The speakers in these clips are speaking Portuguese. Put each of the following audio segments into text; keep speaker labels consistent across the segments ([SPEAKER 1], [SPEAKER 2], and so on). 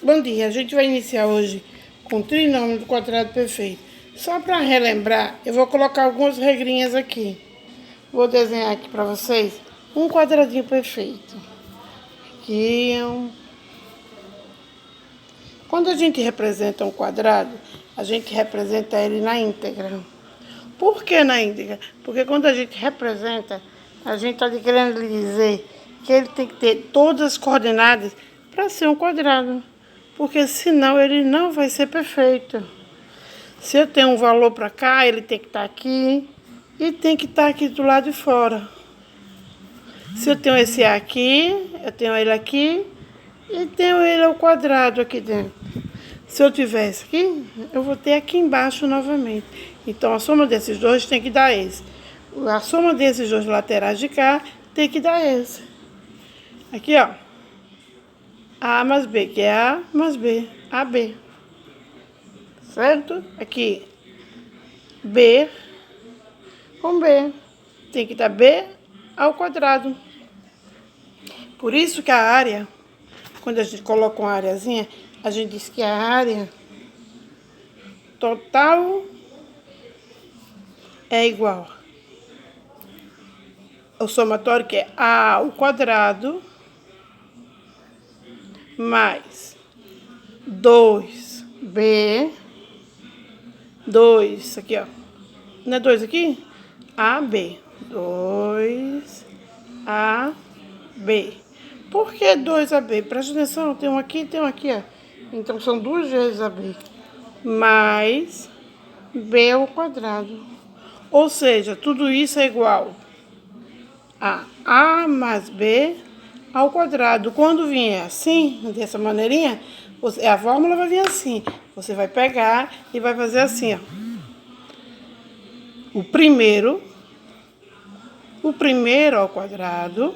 [SPEAKER 1] Bom dia, a gente vai iniciar hoje com o trinômio do quadrado perfeito. Só para relembrar, eu vou colocar algumas regrinhas aqui. Vou desenhar aqui para vocês um quadradinho perfeito. Aqui Quando a gente representa um quadrado, a gente representa ele na íntegra. Por que na íntegra? Porque quando a gente representa, a gente está querendo lhe dizer que ele tem que ter todas as coordenadas para ser um quadrado. Porque senão ele não vai ser perfeito. Se eu tenho um valor para cá, ele tem que estar aqui e tem que estar aqui do lado de fora. Se eu tenho esse A aqui, eu tenho ele aqui e tenho ele ao quadrado aqui dentro. Se eu tivesse aqui, eu vou ter aqui embaixo novamente. Então, a soma desses dois tem que dar esse. A soma desses dois laterais de cá tem que dar esse. Aqui, ó. A mais B, que é A mais B. AB. Certo? Aqui. B com B. Tem que dar B ao quadrado. Por isso que a área, quando a gente coloca uma areazinha, a gente diz que a área total é igual ao somatório, que é A ao quadrado mais 2B, 2, aqui, ó. Não é 2 aqui? AB. 2AB. Por que 2AB? Presta atenção, tem um aqui e tem um aqui, ó. Então, são duas vezes AB. Mais B ao quadrado. Ou seja, tudo isso é igual a A mais B ao quadrado. Quando vier assim, dessa maneirinha, a fórmula vai vir assim. Você vai pegar e vai fazer assim, ó. O primeiro ao quadrado.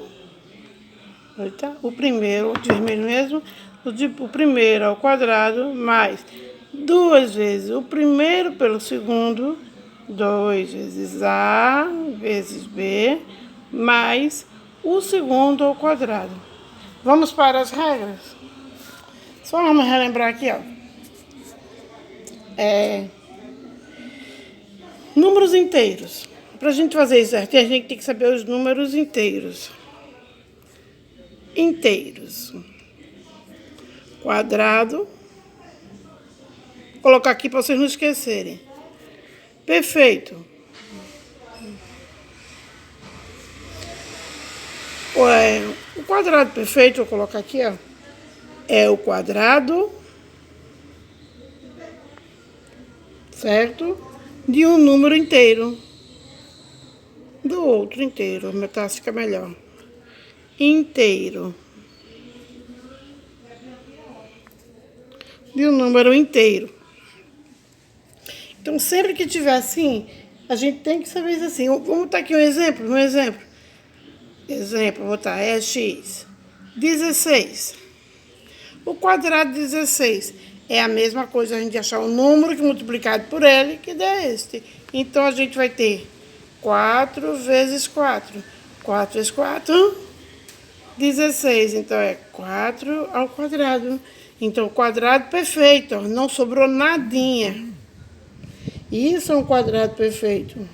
[SPEAKER 1] Eita, o primeiro, de vermelho mesmo. O primeiro ao quadrado mais 2 vezes o primeiro pelo segundo. 2 vezes A vezes B mais o segundo ao quadrado. Vamos para as regras? Só vamos relembrar aqui, ó. Números inteiros. Para a gente fazer isso certinho, a gente tem que saber os números inteiros. Quadrado. Vou colocar aqui para vocês não esquecerem. Perfeito. O quadrado perfeito, vou colocar aqui, ó. É o quadrado, certo? De um número inteiro. Do outro inteiro. O meu tá, fica melhor. Inteiro. De um número inteiro. Então, sempre que tiver assim, a gente tem que saber isso assim. Vamos botar aqui um exemplo. Vou botar x. 16. O quadrado de 16 é a mesma coisa, a gente achar um número que multiplicado por ele, que dá este. Então, a gente vai ter 4 vezes 4. 4 vezes 4, 16. Então, é 4 ao quadrado. Então, quadrado perfeito, ó, não sobrou nadinha. Isso é um quadrado perfeito.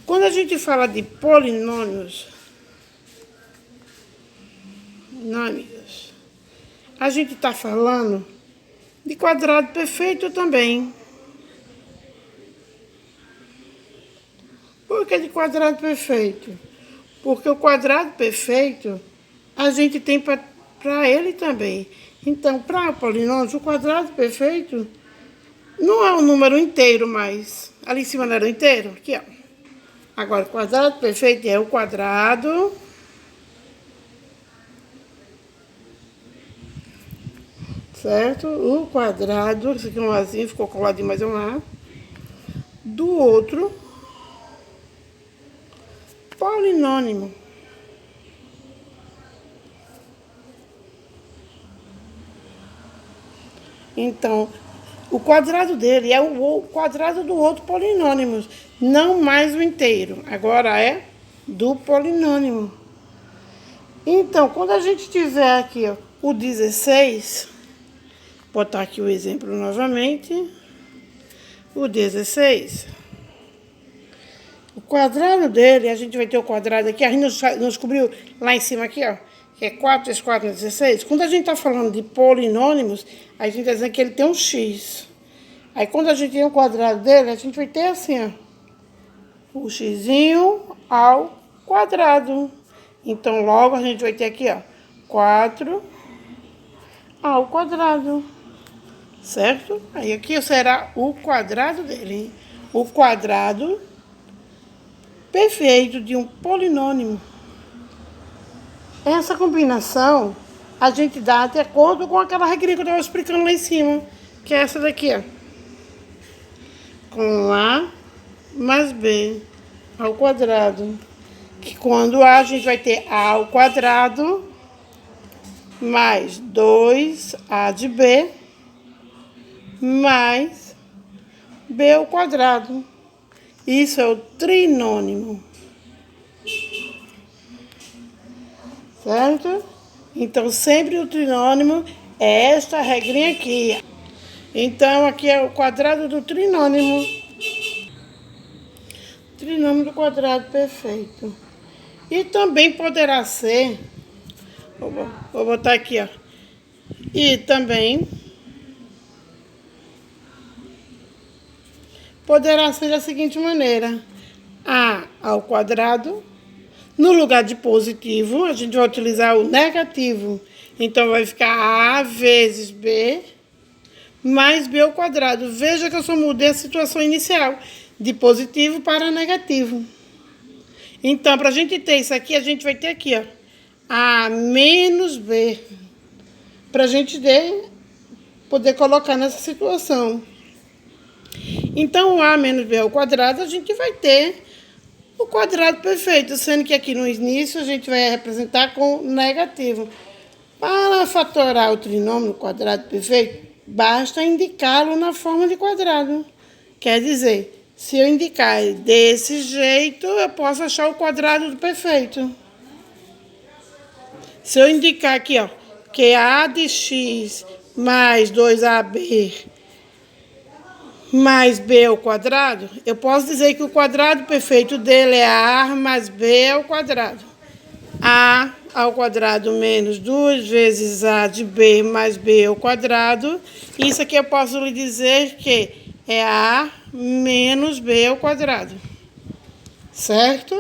[SPEAKER 1] Quando a gente fala de polinômios, a gente está falando de quadrado perfeito também. Por que de quadrado perfeito? Porque o quadrado perfeito a gente tem para ele também. Então, para polinômios, o quadrado perfeito não é um número inteiro mais. Ali em cima não era inteiro? Aqui, ó. Agora, o quadrado perfeito é o quadrado certo? O quadrado, isso aqui é um Azinho, ficou coladinho, mas é um A. Do outro polinômio. Então, o quadrado dele é o quadrado do outro polinômio, não mais o inteiro. Agora é do polinômio. Então, quando a gente tiver aqui, ó, o 16, Botar aqui o exemplo novamente. O 16. O quadrado dele, a gente vai ter o quadrado aqui, a gente nos cobriu lá em cima aqui, ó, que é 4 vezes 4 é 16. Quando a gente está falando de polinômios, a gente está dizendo que ele tem um x. Aí quando a gente tem o quadrado dele, a gente vai ter assim, ó, o xzinho ao quadrado. Então, logo a gente vai ter aqui, ó, 4 ao quadrado. Certo? Aí aqui será o quadrado dele, hein? O quadrado perfeito de um polinômio. Essa combinação a gente dá de acordo com aquela regrinha que eu estava explicando lá em cima, que é essa daqui, ó. Com A mais B ao quadrado. Que quando A gente vai ter A ao quadrado mais 2A de B mais B ao quadrado. Isso é o trinônimo. Certo? Então, sempre o trinônimo é esta regrinha aqui. Então, aqui é o quadrado do trinônimo. Trinômio do quadrado perfeito. E também poderá ser, vou botar aqui, ó. E também poderá ser da seguinte maneira. A ao quadrado, no lugar de positivo, a gente vai utilizar o negativo. Então, vai ficar A vezes B mais B ao quadrado. Veja que eu só mudei a situação inicial, de positivo para negativo. Então, para a gente ter isso aqui, a gente vai ter aqui, ó, A menos B. Para a gente poder colocar nessa situação. Então, o A menos B ao quadrado, a gente vai ter o quadrado perfeito, sendo que aqui no início a gente vai representar com negativo. Para fatorar o trinômio quadrado perfeito, basta indicá-lo na forma de quadrado. Quer dizer, se eu indicar ele desse jeito, eu posso achar o quadrado do perfeito. Se eu indicar aqui, ó, que A de x mais 2AB mais B ao quadrado, eu posso dizer que o quadrado perfeito dele é A mais B ao quadrado. A ao quadrado menos 2 vezes A de B mais B ao quadrado. Isso aqui eu posso lhe dizer que é A menos B ao quadrado. Certo?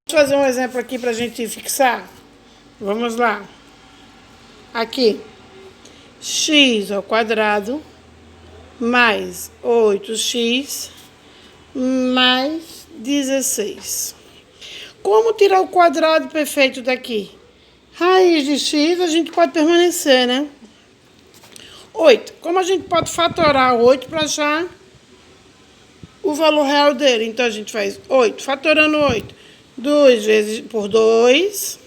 [SPEAKER 1] Vou fazer um exemplo aqui para a gente fixar. Vamos lá. Aqui, x ao quadrado mais 8x mais 16. Como tirar o quadrado perfeito daqui? Raiz de x a gente pode permanecer, né? 8. Como a gente pode fatorar 8 para achar o valor real dele? Então, a gente faz 8. Fatorando 8. 2 vezes por 2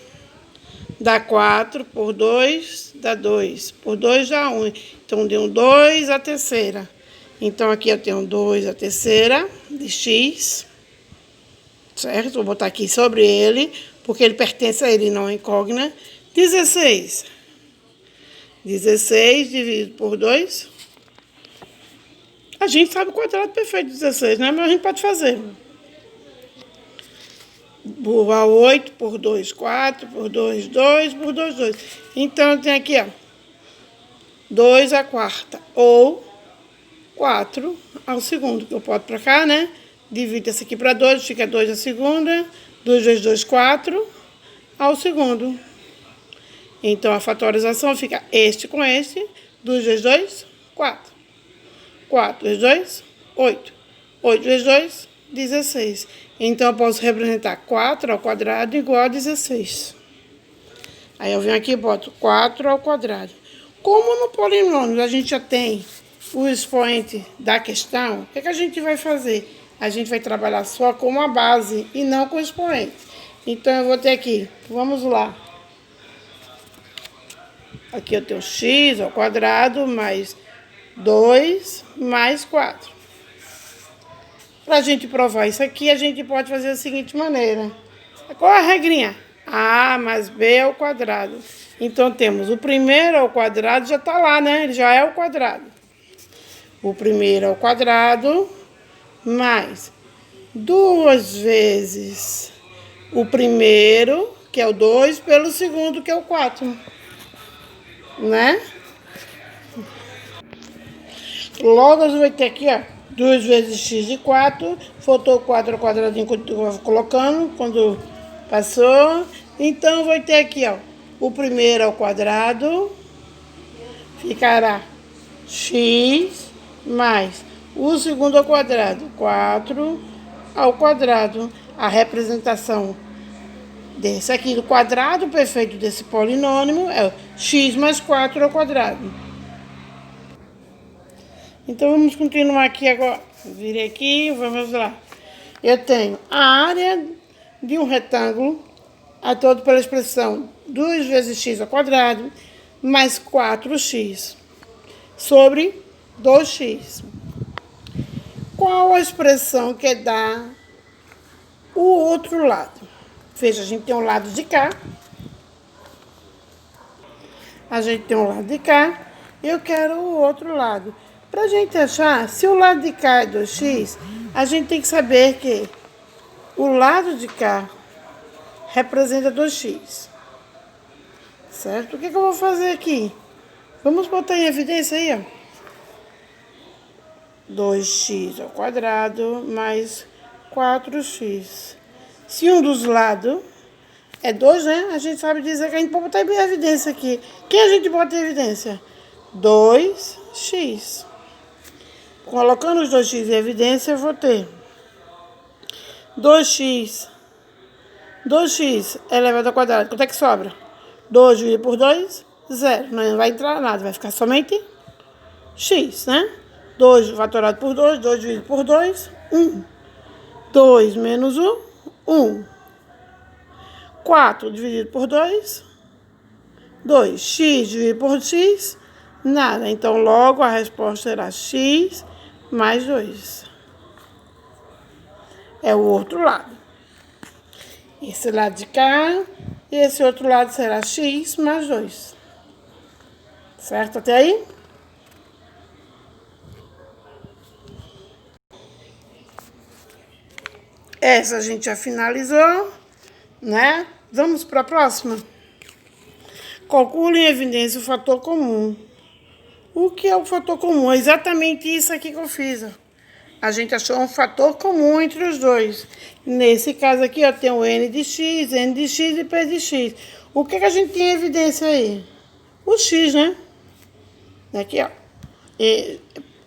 [SPEAKER 1] dá 4, por 2 dá 2, por 2 dá 1. Então, deu 2 a terceira. Então, aqui eu tenho 2 a terceira de x, certo? Vou botar aqui sobre ele, porque ele pertence a ele, não é incógnita. 16. 16 dividido por 2. A gente sabe o quadrado perfeito de 16, né? Mas a gente pode fazer. Burra 8, por 2, 4, por 2, 2, por 2, 2. Então, tem aqui, ó, 2 à quarta, ou 4 ao segundo, que eu boto pra cá, né? Divido esse aqui para 2, fica 2 à segunda. 2 vezes 2, 4 ao segundo. Então, a fatorização fica este com este. 2 vezes 2, 4. 4 vezes 2, 8. 8 vezes 2, 16. Então, eu posso representar 4 ao quadrado igual a 16. Aí, eu venho aqui e boto 4 ao quadrado. Como no polinômio a gente já tem o expoente da questão, o que a gente vai fazer? A gente vai trabalhar só com uma base e não com o expoente. Então, eu vou ter aqui, vamos lá. Aqui eu tenho x ao quadrado mais 2 mais 4. Para a gente provar isso aqui, a gente pode fazer da seguinte maneira. Qual é a regrinha? A mais B ao quadrado. Então, temos o primeiro ao quadrado, já está lá, né? Ele já é o quadrado. O primeiro ao quadrado, mais 2 vezes o primeiro, que é o 2, pelo segundo, que é o 4. Né? Logo, eu vou ter aqui, ó, 2 vezes x de 4. Faltou o 4 ao quadradinho que eu vou colocando quando passou. Então, vou ter aqui, ó, o primeiro ao quadrado ficará x mais o segundo ao quadrado, 4 ao quadrado. A representação desse aqui do quadrado perfeito desse polinômio é x mais 4 ao quadrado. Então, vamos continuar aqui agora. Virei aqui, vamos lá. Eu tenho a área de um retângulo, a todo pela expressão 2 vezes x ao quadrado, mais 4x, sobre 2x. Qual a expressão que dá o outro lado? Veja, a gente tem um lado de cá. A gente tem um lado de cá. Eu quero o outro lado. Para a gente achar, se o lado de cá é 2x, a gente tem que saber que o lado de cá representa 2x. Certo? O que eu vou fazer aqui? Vamos botar em evidência aí, ó. 2x ao quadrado mais 4x. Se um dos lados é 2, né? A gente sabe dizer que a gente pode botar em evidência aqui. Quem a gente bota em evidência? 2x. Colocando os 2x em evidência, eu vou ter 2x. 2x elevado ao quadrado. Quanto é que sobra? 2 dividido por 2, 0. Não vai entrar nada, vai ficar somente x, né? 2 fatorado por 2, 2 dividido por 2, 1. 2 menos 1, 1. 4 dividido por 2, 2. X dividido por x, nada. Então, logo, a resposta será x mais 2. É o outro lado. Esse lado de cá e esse outro lado será x mais 2. Certo até aí? Essa a gente já finalizou, né? Vamos para a próxima? Calcule em evidência o fator comum. O que é o fator comum? É exatamente isso aqui que eu fiz, ó. A gente achou um fator comum entre os dois. Nesse caso aqui, ó, tem o n de x e p de x. O que a gente tem em evidência aí? O x, né? Aqui, ó.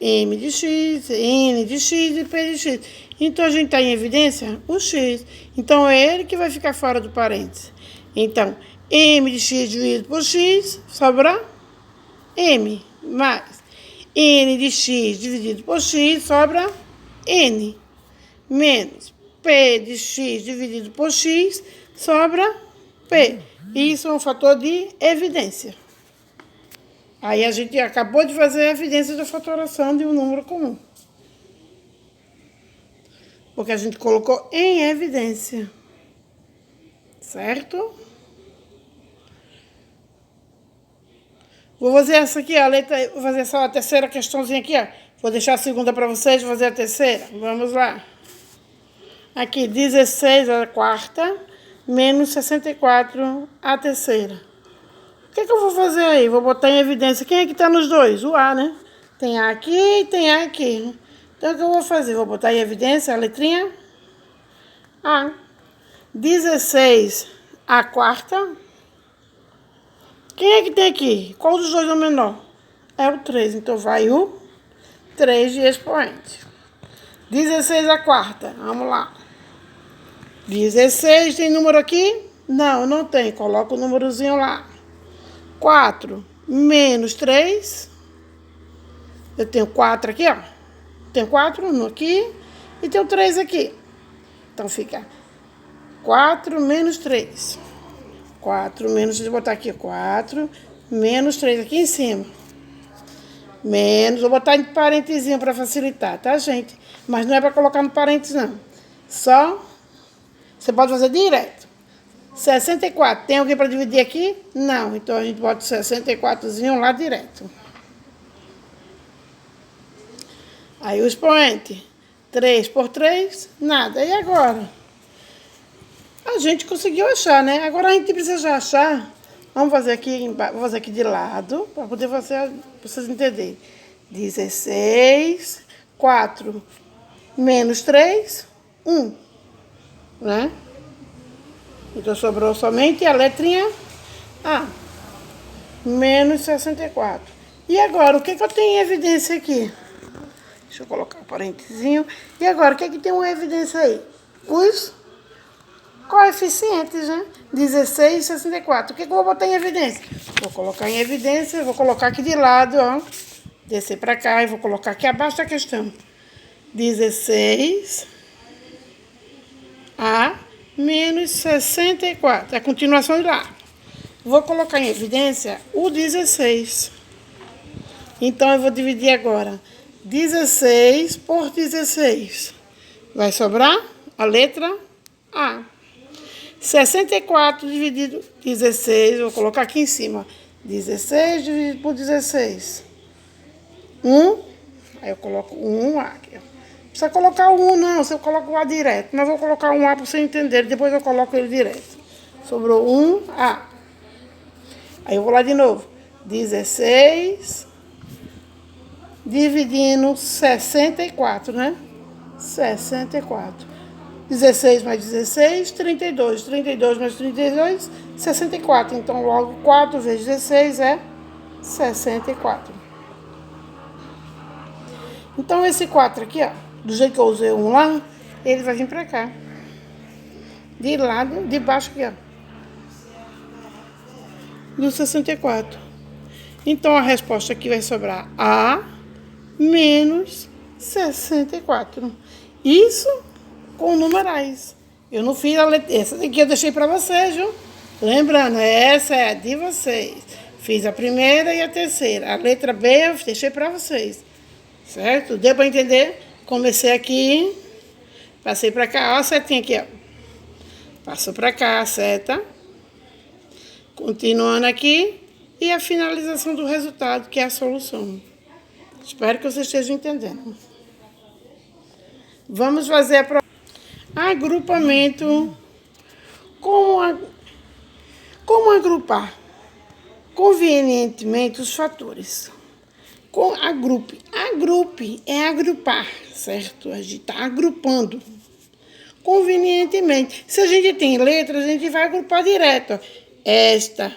[SPEAKER 1] M de x, n de x e p de x. Então, a gente está em evidência o x. Então, é ele que vai ficar fora do parênteses. Então, m de x dividido por x, sobra m, mais n de x dividido por x, sobra n, menos p de x dividido por x, sobra p. Isso é um fator de evidência. Aí a gente acabou de fazer a evidência da fatoração de um número comum. Porque a gente colocou em evidência. Certo? Vou fazer essa aqui, a letra, vou fazer só a terceira questãozinha aqui, ó. Vou deixar a segunda para vocês, vou fazer a terceira. Vamos lá. Aqui, 16 a quarta, menos 64 a terceira. O que eu vou fazer aí? Vou botar em evidência. Quem é que está nos dois? O A, né? Tem A aqui e tem A aqui. Então, o que eu vou fazer? Vou botar em evidência a letrinha A. 16 a quarta. Quem é que tem aqui? Qual dos dois é o menor? É o 3. Então, vai o 3 de expoente. 16 a quarta. Vamos lá. 16. Tem número aqui? Não, não tem. Coloca o númerozinho lá. 4 menos 3. Eu tenho 4 aqui, ó. Tem 4 aqui e tem o 3 aqui. Então, fica 4 menos 3. 4 menos, vou botar aqui 4 menos 3 aqui em cima. Menos, vou botar em parentezinho para facilitar, tá, gente? Mas não é para colocar no parênteses, não. Só, você pode fazer direto. 64. Tem alguém para dividir aqui? Não. Então, a gente bota o 64zinho lá direto. Aí, o expoente. 3 por 3, nada. E agora? A gente conseguiu achar, né? Agora, a gente precisa achar. Vamos fazer aqui, vou fazer aqui de lado, para poder vocês entenderem. 16, 4, menos 3, 1. Né? Então, sobrou somente a letrinha A. Menos 64. E agora, o que eu tenho em evidência aqui? Deixa eu colocar um parentezinho. E agora, o que tem uma evidência aí? Os coeficientes, né? 16 e 64. O que eu vou botar em evidência? Vou colocar em evidência, vou colocar aqui de lado, ó. Descer para cá e vou colocar aqui abaixo da questão. 16 a menos 64. É a continuação de lá. Vou colocar em evidência o 16. Então, eu vou dividir agora 16 por 16. Vai sobrar a letra A. 64 dividido 16, vou colocar aqui em cima. 16 dividido por 16. 1. Aí eu coloco 1 A aqui. Não precisa colocar o 1 não, você coloca o A direto. Mas eu vou colocar um A para você entender, depois eu coloco ele direto. Sobrou 1 A. Aí eu vou lá de novo. 16 dividindo 64, né? 64. 16 mais 16, 32. 32 mais 32, 64. Então, logo, 4 vezes 16 é 64. Então, esse 4 aqui, ó, do jeito que eu usei um lá, ele vai vir pra cá. De lado, de baixo aqui, ó. Do 64. Então, a resposta aqui vai sobrar A menos 64. Isso com numerais. Eu não fiz a letra. Essa daqui eu deixei para vocês, viu? Lembrando, essa é a de vocês. Fiz a primeira e a terceira. A letra B eu deixei para vocês. Certo? Deu para entender? Comecei aqui. Passei para cá. Ó a setinha aqui, ó. Passou para cá a seta. Continuando aqui. E a finalização do resultado, que é a solução. Espero que vocês estejam entendendo. Vamos fazer a prova. Agrupamento. Como agrupar convenientemente os fatores? Agrupe. Agrupe é agrupar, certo? A gente está agrupando convenientemente. Se a gente tem letras, a gente vai agrupar direto. Ó. Esta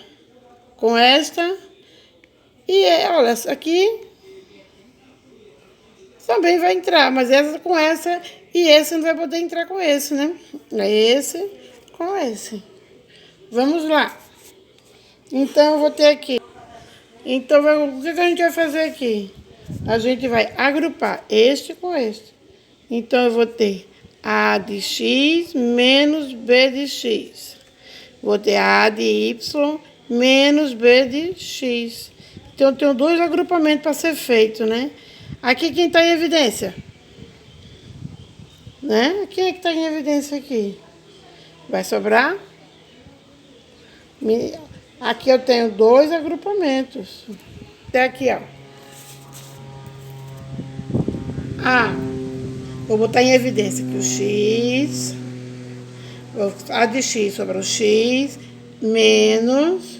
[SPEAKER 1] com esta. E olha, essa aqui também vai entrar, mas essa com essa e esse não vai poder entrar com esse, né? É esse com esse. Vamos lá. Então, eu vou ter aqui. Então, o que a gente vai fazer aqui? A gente vai agrupar este com este. Então, eu vou ter A de X menos B de X. Vou ter A de Y menos B de X. Então, eu tenho dois agrupamentos para ser feito, né? Aqui, quem está em evidência? Né? Quem é que está em evidência aqui? Vai sobrar? Aqui eu tenho dois agrupamentos. Até aqui, ó. Vou botar em evidência aqui o X. A de X sobre o X menos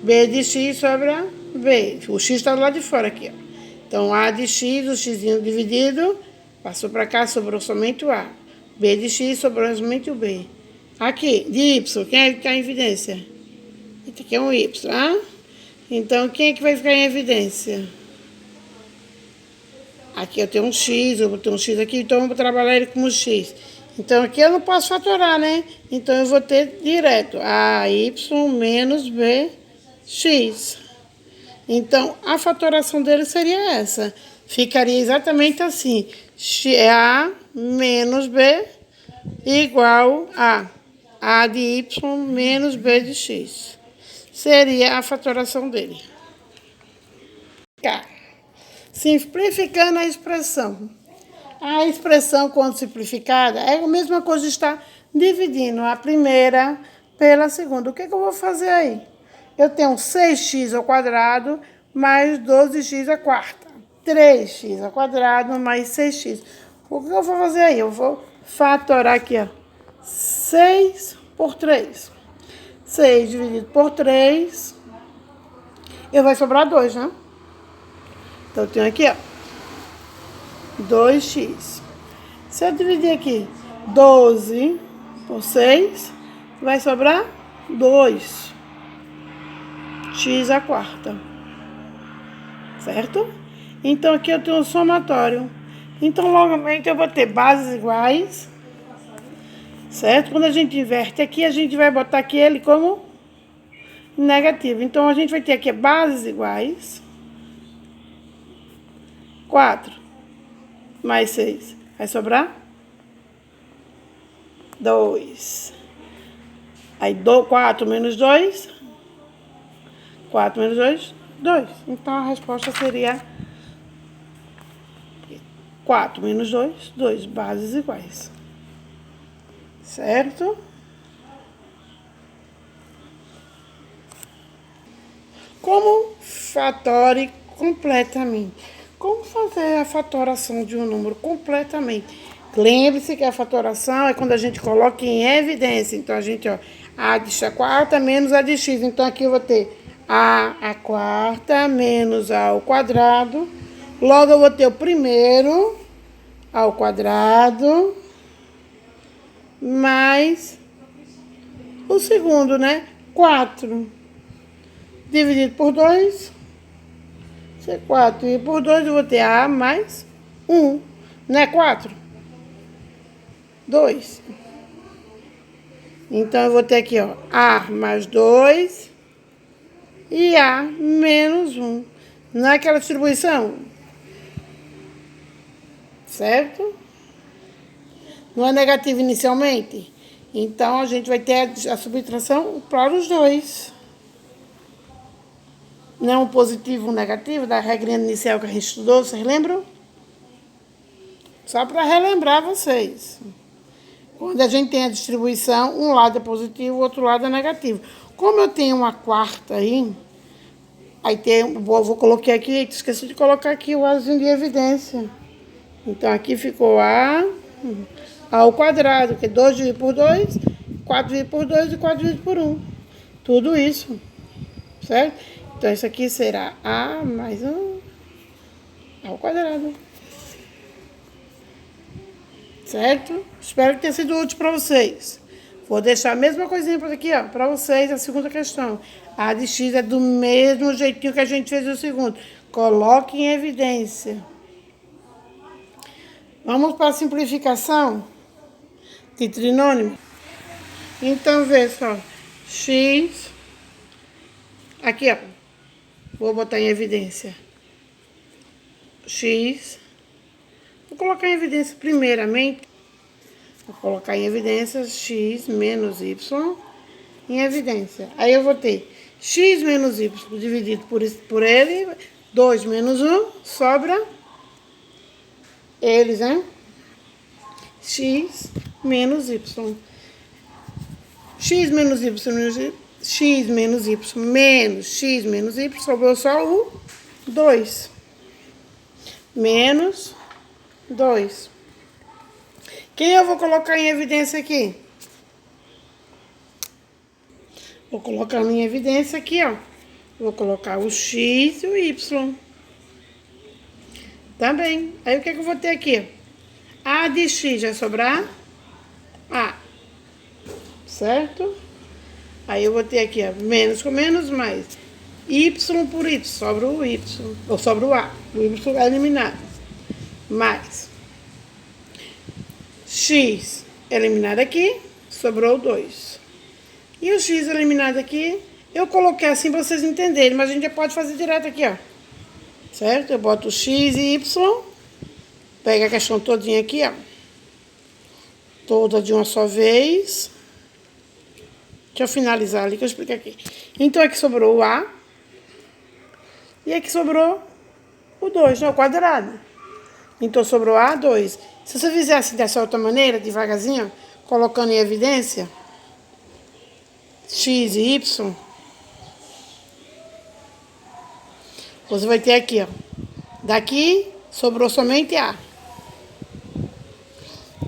[SPEAKER 1] B de X sobre a B. O X está do lado de fora aqui, ó. Então, A de X, o Xzinho dividido, passou para cá, sobrou somente o A. B de X, sobrou somente o B. Aqui, de Y, quem é que está em evidência? Aqui é um Y, tá? Então, quem é que vai ficar em evidência? Aqui eu tenho um X, eu vou ter um X aqui, então eu vou trabalhar ele como X. Então, aqui eu não posso fatorar, né? Então, eu vou ter direto AY menos BX. Então, a fatoração dele seria essa. Ficaria exatamente assim. A menos B igual a A de Y menos B de X. Seria a fatoração dele. Simplificando a expressão. A expressão, quando simplificada, é a mesma coisa de estar dividindo a primeira pela segunda. O que que eu vou fazer aí? Eu tenho 6x ao quadrado mais 12x à quarta. 3x ao quadrado mais 6x. O que eu vou fazer aí? Eu vou fatorar aqui, ó. 6 por 3. 6 dividido por 3. Vai sobrar 2, né? Então, eu tenho aqui, ó. 2x. Se eu dividir aqui 12 por 6, vai sobrar 2. X à quarta. Certo? Então, aqui eu tenho um somatório. Então, logicamente, eu vou ter bases iguais. Certo? Quando a gente inverte aqui, a gente vai botar aqui ele como negativo. Então, a gente vai ter aqui bases iguais. 4 mais 6. Vai sobrar 2. Aí, 4 menos 2. 4 menos 2, 2. Então, a resposta seria 4 menos 2, 2. Bases iguais. Certo? Como fatore completamente? Como fazer a fatoração de um número completamente? Lembre-se que a fatoração é quando a gente coloca em evidência. Então, a gente, ó, a de x quarta menos a de x. Então, aqui eu vou ter a quarta menos a ao quadrado. Logo, eu vou ter o primeiro ao quadrado mais o segundo, né? 4 dividido por 2. Se é 4 e por 2, eu vou ter a mais 1. Não é 4? 2. Então, eu vou ter aqui, ó, a mais 2 e a menos 1. Não é aquela distribuição? Certo? Não é negativo inicialmente? Então, a gente vai ter a subtração para os dois. Não é um positivo e um negativo da regrinha inicial que a gente estudou, vocês lembram? Só para relembrar vocês. Quando a gente tem a distribuição, um lado é positivo, o outro lado é negativo. Como eu tenho uma quarta aí tem, vou colocar aqui, esqueci de colocar aqui o azinho de evidência. Então, aqui ficou a ao quadrado, que é 2 dividido por 2, 4 dividido por 2 e 4 dividido por 1. Tudo isso, certo? Então, isso aqui será a mais 1 ao quadrado. Certo? Espero que tenha sido útil para vocês. Vou deixar a mesma coisinha por aqui, ó, para vocês, a segunda questão. A de x é do mesmo jeitinho que a gente fez no segundo. Coloque em evidência. Vamos para a simplificação de trinômio? Então, vê só. X. Aqui, ó. Vou botar em evidência. X. Vou colocar em evidência primeiramente. Vou colocar em evidência x menos y em evidência. Aí eu vou ter x menos y dividido por ele. 2 menos 1, sobra eles, né? X menos y. X menos y x menos y menos x menos y, sobrou só o 2. Menos 2. Quem eu vou colocar em evidência aqui? Vou colocar em evidência aqui, ó. Vou colocar o x e o y. Também. Aí, o que é que eu vou ter aqui? A de x vai sobrar a. Certo? Aí, eu vou ter aqui, ó, menos com menos, mais y por y. Sobra o y. Ou sobra o a. O y é eliminado. Mais x eliminado aqui, sobrou 2. E o x eliminado aqui, eu coloquei assim para vocês entenderem, mas a gente já pode fazer direto aqui, ó. Certo? Eu boto x e y, pega a questão todinha aqui, ó. Toda de uma só vez. Deixa eu finalizar ali que eu explico aqui. Então, aqui sobrou o a. E aqui sobrou o 2, né? O quadrado. Então, sobrou a 2. Se você fizer assim dessa outra maneira, devagarzinho, colocando em evidência, x e y, você vai ter aqui, ó. Daqui sobrou somente A.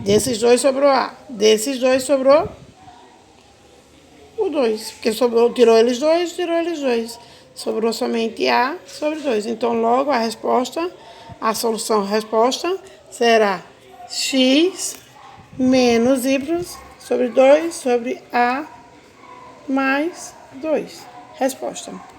[SPEAKER 1] Desses dois sobrou A. Desses dois sobrou o 2. Porque sobrou, tirou eles dois. Sobrou somente A sobre 2. Então, logo a resposta, a solução resposta será x menos y sobre 2 sobre A mais 2. Resposta.